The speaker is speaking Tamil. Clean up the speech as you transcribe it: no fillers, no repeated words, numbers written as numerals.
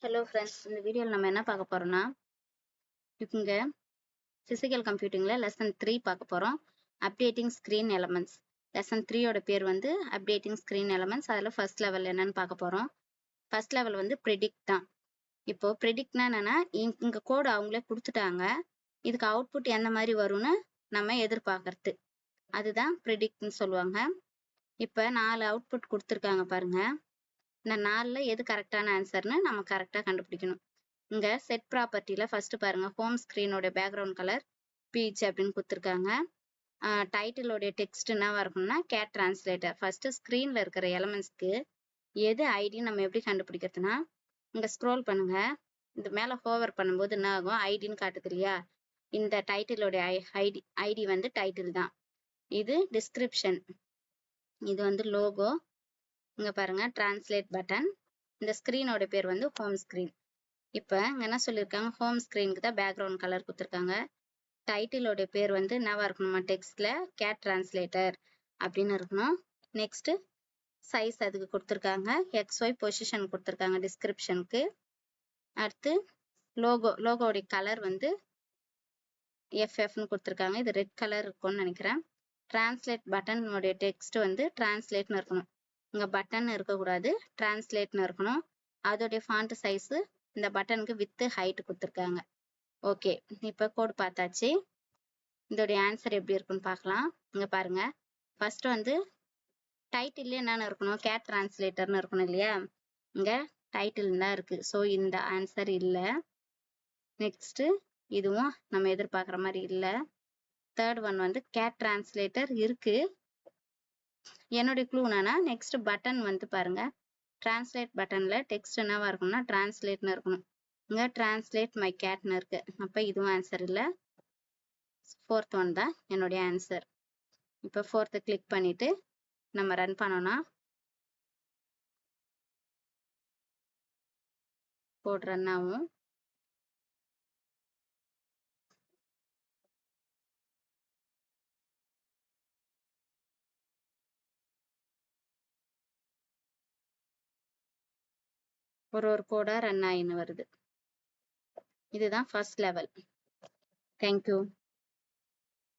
ஹலோ ஃப்ரெண்ட்ஸ், இந்த வீடியோவில் நம்ம என்ன பார்க்க போகிறோம்னா, இங்கே ஃபிசிக்கல் கம்ப்யூட்டிங்கில் லெசன் 3 பார்க்க போகிறோம். Updating screen elements. லெசன் 3யோட பேர் வந்து அப்டேட்டிங் ஸ்க்ரீன் எலமெண்ட்ஸ். அதில் ஃபர்ஸ்ட் லெவல் என்னன்னு பார்க்க போகிறோம். ஃபர்ஸ்ட் லெவல் வந்து ப்ரிடிக்ட் தான். இப்போது ப்ரிடிக்ட்னா என்னென்னா, இங்கே கோடு அவங்களே கொடுத்துட்டாங்க, இதுக்கு அவுட்புட் எந்த மாதிரி வரும்னு நம்ம எதிர்பார்க்கறது, அதுதான் ப்ரிடிக்ட்னு சொல்லுவாங்க. இப்போ 4 அவுட்புட் கொடுத்துருக்காங்க பாருங்கள். இந்த 4ல் எது கரெக்டான ஆன்சர்னு நம்ம கரெக்டாக கண்டுபிடிக்கணும். இங்கே செட் ப்ராப்பர்ட்டியில் ஃபர்ஸ்ட் பாருங்க, ஹோம் ஸ்க்ரீனோட பேக்ரவுண்ட் கலர் பீச் அப்படின்னு கொடுத்துருக்காங்க. டைட்டிலோடைய டெக்ஸ்ட் என்னவா இருக்கணும்னா கேட் டிரான்ஸ்லேட்டர். ஃபர்ஸ்ட் ஸ்க்ரீனில் இருக்கிற எலமெண்ட்ஸ்க்கு எது ஐடின்னு நம்ம எப்படி கண்டுபிடிக்கிறதுனா, இங்கே ஸ்க்ரோல் பண்ணுங்க, இந்த மேலே ஹோவர் பண்ணும்போது என்ன ஆகும், ஐடின்னு காட்டுது இல்லையா, இந்த டைட்டிலோடைய ஐடி வந்து டைட்டில் தான். இது டிஸ்கிரிப்ஷன், இது வந்து லோகோ. இங்கே பாருங்க டிரான்ஸ்லேட் பட்டன். இந்த ஸ்க்ரீனோட பேர் வந்து ஹோம் ஸ்க்ரீன். இப்போ இங்கே என்ன சொல்லியிருக்காங்க, ஹோம் ஸ்க்ரீனுக்கு தான் பேக்ரவுண்ட் கலர் கொடுத்துருக்காங்க. டைட்டிலோட பேர் வந்து என்னவா இருக்கணுமா, டெக்ஸ்டில் கேட் டிரான்ஸ்லேட்டர் அப்படின்னு இருக்கணும். நெக்ஸ்ட்டு சைஸ் அதுக்கு கொடுத்துருக்காங்க, XY பொசிஷன் கொடுத்துருக்காங்க டிஸ்கிரிப்ஷனுக்கு. அடுத்து லோகோடைய கலர் வந்து FFன்னு கொடுத்துருக்காங்க, இது ரெட் கலர் இருக்கும்னு நினைக்கிறேன். டிரான்ஸ்லேட் பட்டனுடைய டெக்ஸ்ட் வந்து டிரான்ஸ்லேட்னு இருக்கணும், இங்கே பட்டன் இருக்கக்கூடாது, டிரான்ஸ்லேட்னு இருக்கணும். அதோடைய ஃபாண்ட் சைஸு இந்த பட்டனுக்கு வித்து ஹைட் கொடுத்துருக்காங்க. ஓகே, இப்போ கோட் பார்த்தாச்சு. இதோடைய ஆன்சர் எப்படி இருக்குன்னு பார்க்கலாம். இங்கே பாருங்க, ஃபர்ஸ்ட் வந்து டைட்டில் என்னென்ன இருக்கணும், கேட் டிரான்ஸ்லேட்டர்னு இருக்கணும் இல்லையா, இங்கே டைட்டில் தான் இருக்குது, ஸோ இந்த ஆன்சர் இல்லை. நெக்ஸ்ட்டு இதுவும் நம்ம எதிர்பார்க்குற மாதிரி இல்லை. தேர்ட் ஒன் வந்து கேட் டிரான்ஸ்லேட்டர் இருக்குது. என்னுடைய க்ளூ என்னன்னா, நெக்ஸ்ட் பட்டன் வந்து பாருங்க, டிரான்ஸ்லேட் பட்டனில் டெக்ஸ்ட் என்னவா இருக்கணும்னா டிரான்ஸ்லேட்னு இருக்கணும். இங்கே டிரான்ஸ்லேட் மை கேட்னு இருக்கு, அப்போ இதுவும் ஆன்சர் இல்லை. ஃபோர்த் ஒன் தான் என்னுடைய ஆன்சர். இப்போ ஃபோர்த்து கிளிக் பண்ணிட்டு நம்ம ரன் பண்ணோம்னா கோட் ரன் ஆகும். ஒரு கோடா ரன் ஆகின்னு வருது. இதுதான் ஃபர்ஸ்ட் லெவல். தேங்க்யூ.